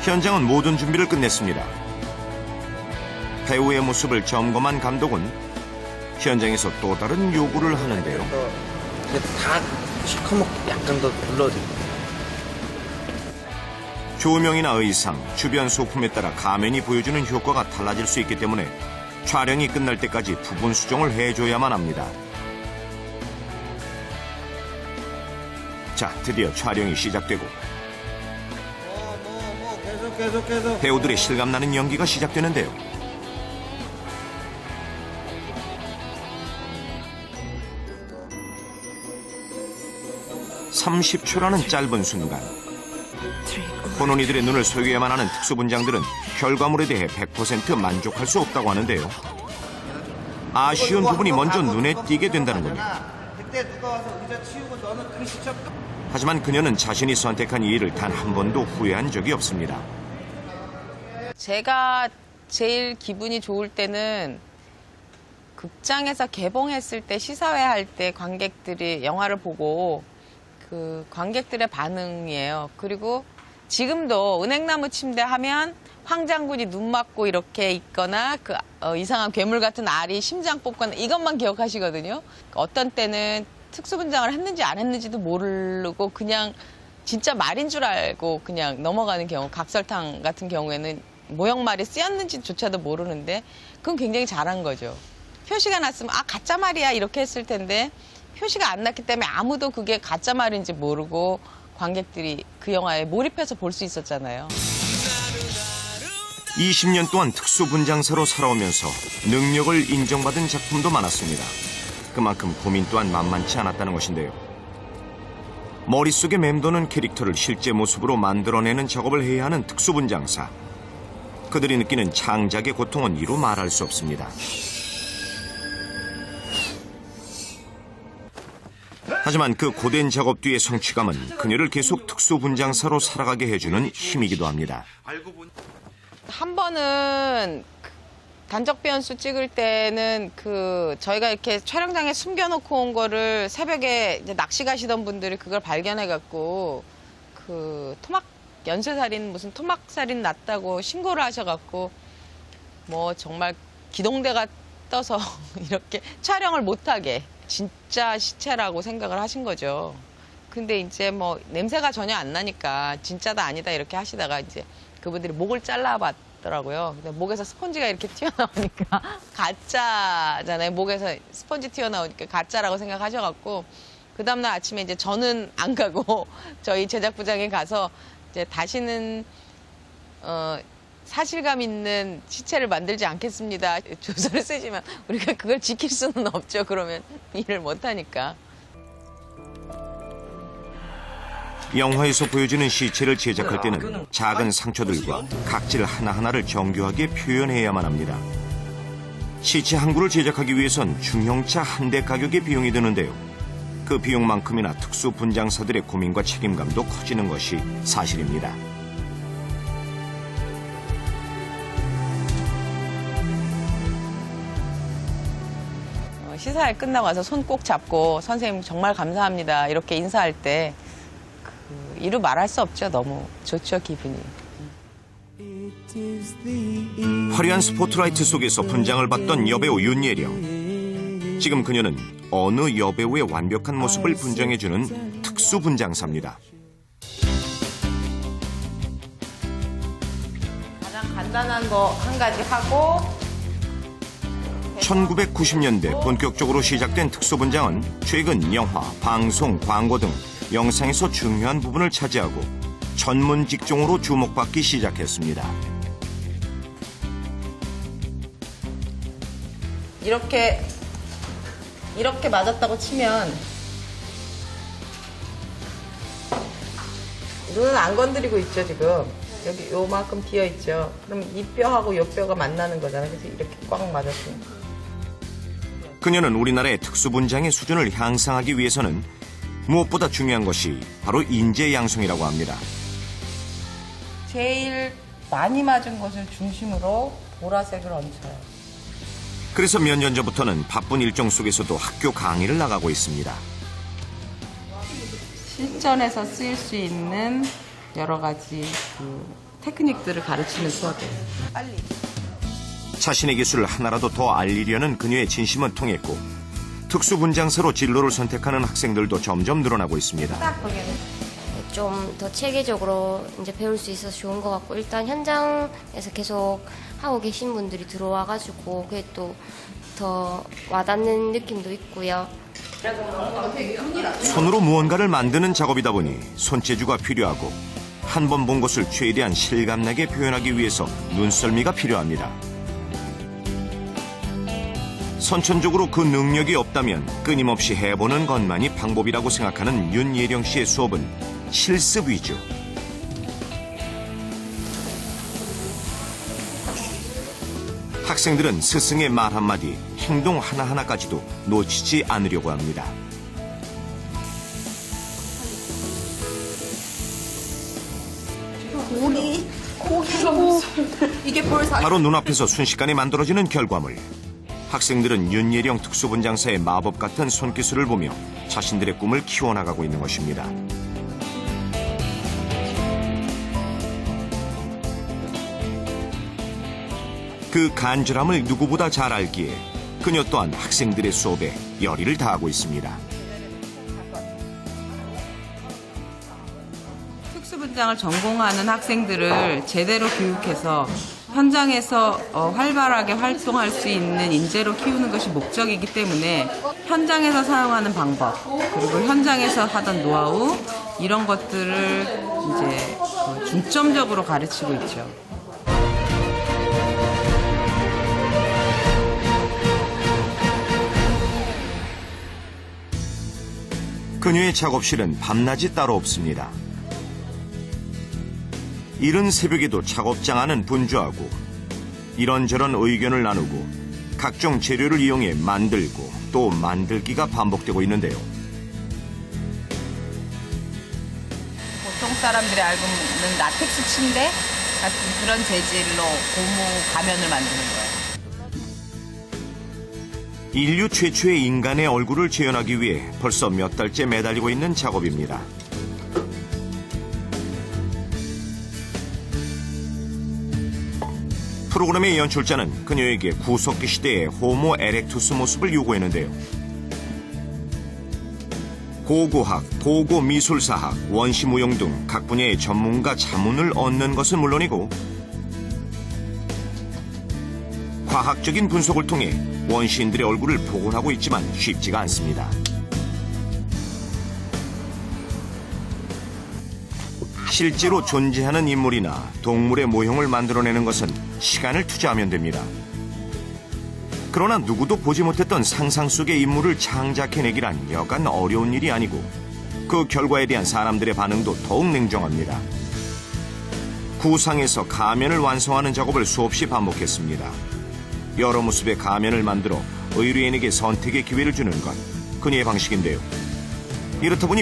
현장은 모든 준비를 끝냈습니다. 배우의 모습을 점검한 감독은 현장에서 또 다른 요구를 하는데요. 다 시커멓게 약간 더 불러드릴게요. 조명이나 의상, 주변 소품에 따라 가면이 보여주는 효과가 달라질 수 있기 때문에 촬영이 끝날 때까지 부분 수정을 해줘야만 합니다. 자, 드디어 촬영이 시작되고 계속. 배우들의 실감나는 연기가 시작되는데요. 30초라는 짧은 순간 본원이들의 눈을 속여야만 하는 특수분장들은 결과물에 대해 100% 만족할 수 없다고 하는데요. 아쉬운 부분이 먼저 눈에 띄게 된다는군요. 하지만 그녀는 자신이 선택한 이 일을 단 한 번도 후회한 적이 없습니다. 제가 제일 기분이 좋을 때는 극장에서 개봉했을 때 시사회 할 때 관객들이 영화를 보고 그 관객들의 반응이에요. 그리고 지금도 은행나무 침대 하면 황장군이 눈 맞고 이렇게 있거나 그 이상한 괴물 같은 알이 심장 뽑거나 이것만 기억하시거든요. 어떤 때는 특수분장을 했는지 안 했는지도 모르고 그냥 진짜 말인 줄 알고 그냥 넘어가는 경우, 각설탕 같은 경우에는 모형말이 쓰였는지조차도 모르는데 그건 굉장히 잘한 거죠. 표시가 났으면 아 가짜 말이야 이렇게 했을 텐데 표시가 안 났기 때문에 아무도 그게 가짜 말인지 모르고 관객들이 그 영화에 몰입해서 볼 수 있었잖아요. 20년 동안 특수분장사로 살아오면서 능력을 인정받은 작품도 많았습니다. 그만큼 고민 또한 만만치 않았다는 것인데요. 머릿속에 맴도는 캐릭터를 실제 모습으로 만들어내는 작업을 해야 하는 특수분장사. 그들이 느끼는 창작의 고통은 이루 말할 수 없습니다. 하지만 그 고된 작업 뒤의 성취감은 그녀를 계속 특수분장사로 살아가게 해주는 힘이기도 합니다. 한 번은 단적 변수 찍을 때는 저희가 이렇게 촬영장에 숨겨놓고 온 거를 새벽에 이제 낚시 가시던 분들이 그걸 발견해갖고 연쇄살인 무슨 토막살인 났다고 신고를 하셔갖고 뭐 정말 기동대가 떠서 이렇게 촬영을 못하게 진짜 시체라고 생각을 하신 거죠. 근데 이제 뭐 냄새가 전혀 안 나니까 진짜다 아니다 이렇게 하시다가 이제 그분들이 목을 잘라봤더라고요. 근데 목에서 스펀지가 이렇게 튀어나오니까 가짜잖아요. 목에서 스펀지 튀어나오니까 가짜라고 생각하셔갖고 그 다음날 아침에 이제 저는 안 가고 저희 제작부장에 가서 이제 다시는 사실감 있는 시체를 만들지 않겠습니다. 조서를 쓰시면 우리가 그걸 지킬 수는 없죠. 그러면 일을 못하니까. 영화에서 보여주는 시체를 제작할 때는 작은 상처들과 각질 하나하나를 정교하게 표현해야만 합니다. 시체 한 구를 제작하기 위해선 중형차 한 대 가격의 비용이 드는데요. 그 비용만큼이나 특수분장사들의 고민과 책임감도 커지는 것이 사실입니다. 시사회 끝나고 와서 손 꼭 잡고 선생님 정말 감사합니다 이렇게 인사할 때 이루 말할 수 없죠. 너무 좋죠, 기분이. 화려한 스포트라이트 속에서 분장을 받던 여배우 윤예령. 지금 그녀는 어느 여배우의 완벽한 모습을 분장해주는 특수분장사입니다. 가장 간단한 거 한 가지 하고 1990년대 본격적으로 시작된 특수분장은 최근 영화, 방송, 광고 등 영상에서 중요한 부분을 차지하고 전문 직종으로 주목받기 시작했습니다. 이렇게 맞았다고 치면 눈은 안 건드리고 있죠, 지금. 여기 요만큼 비어 있죠. 그럼 이 뼈하고 요 뼈가 만나는 거잖아요. 그래서 이렇게 꽉 맞았어요. 그녀는 우리나라의 특수분장의 수준을 향상하기 위해서는 무엇보다 중요한 것이 바로 인재양성이라고 합니다. 제일 많이 맞은 것을 중심으로 보라색을 얹혀요. 그래서 몇 년 전부터는 바쁜 일정 속에서도 학교 강의를 나가고 있습니다. 실전에서 쓰일 수 있는 여러 가지 테크닉들을 가르치는 수업이에요. 빨리. 자신의 기술을 하나라도 더 알리려는 그녀의 진심은 통했고 특수분장사로 진로를 선택하는 학생들도 점점 늘어나고 있습니다. 딱 보기에는 좀 더 체계적으로 이제 배울 수 있어서 좋은 것 같고, 일단 현장에서 계속 하고 계신 분들이 들어와가지고 그게 또 더 와닿는 느낌도 있고요. 손으로 무언가를 만드는 작업이다 보니 손재주가 필요하고 한 번 본 것을 최대한 실감나게 표현하기 위해서 눈썰미가 필요합니다. 선천적으로 그 능력이 없다면 끊임없이 해보는 것만이 방법이라고 생각하는 윤예령 씨의 수업은 실습 위주. 학생들은 스승의 말 한마디, 행동 하나하나까지도 놓치지 않으려고 합니다. 바로 눈앞에서 순식간에 만들어지는 결과물. 학생들은 윤예령 특수분장사의 마법 같은 손기술을 보며 자신들의 꿈을 키워나가고 있는 것입니다. 그 간절함을 누구보다 잘 알기에 그녀 또한 학생들의 수업에 열의를 다하고 있습니다. 특수분장을 전공하는 학생들을 제대로 교육해서 현장에서 활발하게 활동할 수 있는 인재로 키우는 것이 목적이기 때문에 현장에서 사용하는 방법, 그리고 현장에서 하던 노하우, 이런 것들을 이제 중점적으로 가르치고 있죠. 그녀의 작업실은 밤낮이 따로 없습니다. 이른 새벽에도 작업장 안은 분주하고 이런저런 의견을 나누고 각종 재료를 이용해 만들고 또 만들기가 반복되고 있는데요. 보통 사람들이 알고 있는 라텍스 침대 같은 그런 재질로 고무 가면을 만드는 거예요. 인류 최초의 인간의 얼굴을 재현하기 위해 벌써 몇 달째 매달리고 있는 작업입니다. 프로그램의 연출자는 그녀에게 구석기 시대의 호모 에렉투스 모습을 요구했는데요. 고고학, 고고미술사학, 원시무용 등 각 분야의 전문가 자문을 얻는 것은 물론이고 과학적인 분석을 통해 원시인들의 얼굴을 복원하고 있지만 쉽지가 않습니다. 실제로 존재하는 인물이나 동물의 모형을 만들어내는 것은 시간을 투자하면 됩니다. 그러나 누구도 보지 못했던 상상 속의 인물을 창작해내기란 여간 어려운 일이 아니고 그 결과에 대한 사람들의 반응도 더욱 냉정합니다. 구상에서 가면을 완성하는 작업을 수없이 반복했습니다. 여러 모습의 가면을 만들어 의뢰인에게 선택의 기회를 주는 것, 그녀의 방식인데요. 이렇다 보니